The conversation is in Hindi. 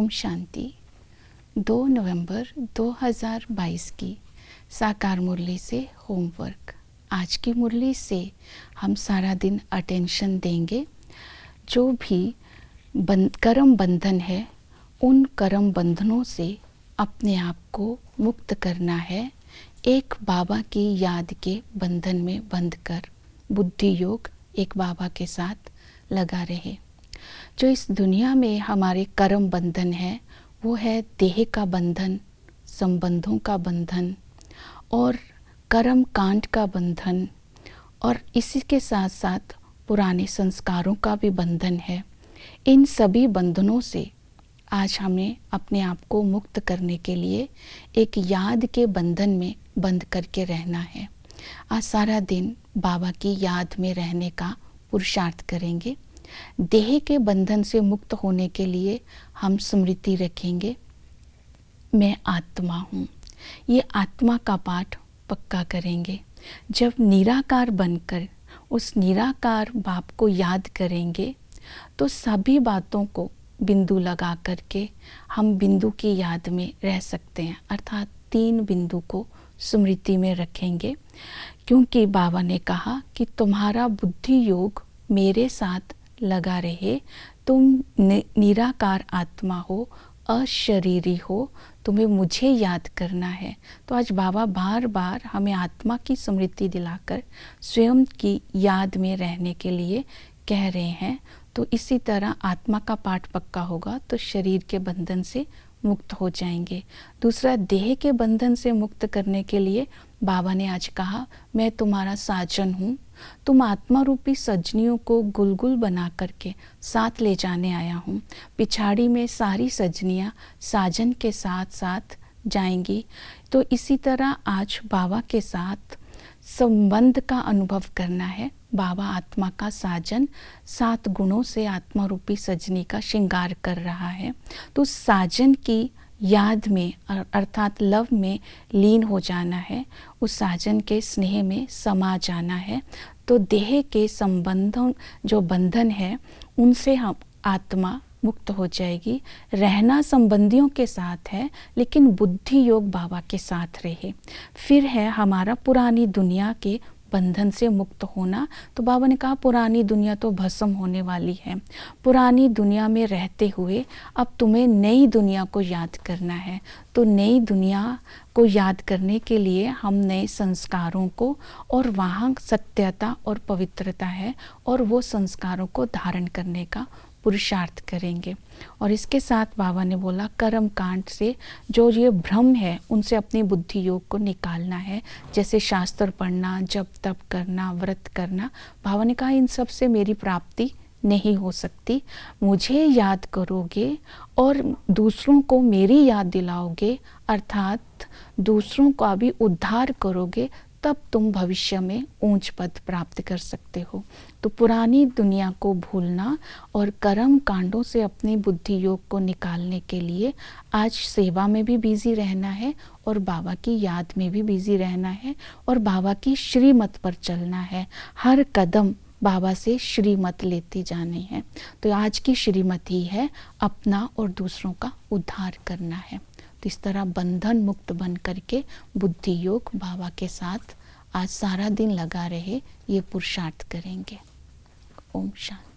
ओम शांति। 2 नवंबर 2022 की साकार मुरली से होमवर्क। आज की मुरली से हम सारा दिन अटेंशन देंगे। जो भी कर्म बंधन है, उन कर्म बंधनों से अपने आप को मुक्त करना है। एक बाबा की याद के बंधन में बंध कर बुद्धि योग एक बाबा के साथ लगा रहे। जो इस दुनिया में हमारे कर्म बंधन है, वो है देह का बंधन, संबंधों का बंधन और कर्म कांड का बंधन, और इसी के साथ साथ पुराने संस्कारों का भी बंधन है। इन सभी बंधनों से आज हमें अपने आप को मुक्त करने के लिए एक याद के बंधन में बंध करके रहना है। आज सारा दिन बाबा की याद में रहने का पुरुषार्थ करेंगे। देह के बंधन से मुक्त होने के लिए हम स्मृति रखेंगे, मैं आत्मा हूँ। ये आत्मा का पाठ पक्का करेंगे। जब निराकार बनकर उस निराकार बाप को याद करेंगे तो सभी बातों को बिंदु लगा करके हम बिंदु की याद में रह सकते हैं, अर्थात 3 बिंदु को स्मृति में रखेंगे। क्योंकि बाबा ने कहा कि तुम्हारा बुद्धि योग मेरे साथ लगा रहे। तुम निराकार आत्मा हो, अशरीरी हो, तुम्हें मुझे याद करना है। तो आज बाबा बार बार हमें आत्मा की स्मृति दिलाकर स्वयं की याद में रहने के लिए कह रहे हैं। तो इसी तरह आत्मा का पाठ पक्का होगा तो शरीर के बंधन से मुक्त हो जाएंगे। दूसरा, देह के बंधन से मुक्त करने के लिए बाबा ने आज कहा, मैं तुम्हारा साजन हूँ। तुम आत्मा रूपी सजनियों को गुलगुल बना करके साथ ले जाने आया हूँ। पिछाड़ी में सारी सजनियाँ साजन के साथ साथ जाएंगी। तो इसी तरह आज बाबा के साथ संबंध का अनुभव करना है। बाबा आत्मा का साजन 7 गुणों से आत्मा रूपी सजनी का श्रृंगार कर रहा है। तो साजन की याद में अर्थात लव में लीन हो जाना है, उस साजन के स्नेह में समा जाना है। तो देह के संबंधों जो बंधन है उनसे हम आत्मा मुक्त हो जाएगी। रहना संबंधियों के साथ है, लेकिन बुद्धि योग बाबा के साथ रहे। फिर है हमारा पुरानी दुनिया के बंधन से मुक्त होना। तो बाबा ने कहा पुरानी दुनिया तो भस्म होने वाली है। पुरानी दुनिया में रहते हुए अब तुम्हें नई दुनिया को याद करना है। तो नई दुनिया को याद करने के लिए हम नए संस्कारों को, और वहाँ सत्यता और पवित्रता है, और वो संस्कारों को धारण करने का पुरुषार्थ करेंगे। और इसके साथ बाबा ने बोला कर्म कांड से जो ये भ्रम है उनसे अपनी बुद्धि योग को निकालना है। जैसे शास्त्र पढ़ना, जप तप करना, व्रत करना। बाबा ने कहा इन सब से मेरी प्राप्ति नहीं हो सकती। मुझे याद करोगे और दूसरों को मेरी याद दिलाओगे, अर्थात दूसरों का भी उद्धार करोगे, तब तुम भविष्य में ऊंच पद प्राप्त कर सकते हो। तो पुरानी दुनिया को भूलना और कर्म कांडों से अपनी बुद्धि योग को निकालने के लिए आज सेवा में भी बिजी रहना है, और बाबा की याद में भी बिजी रहना है, और बाबा की श्रीमत पर चलना है। हर कदम बाबा से श्रीमत लेते जाने हैं। तो आज की श्रीमत ही है अपना और दूसरों का उद्धार करना है। तो इस तरह बंधन मुक्त बन करके बुद्धि योग बाबा के साथ आज सारा दिन लगा रहे, ये पुरुषार्थ करेंगे। ओम शांति।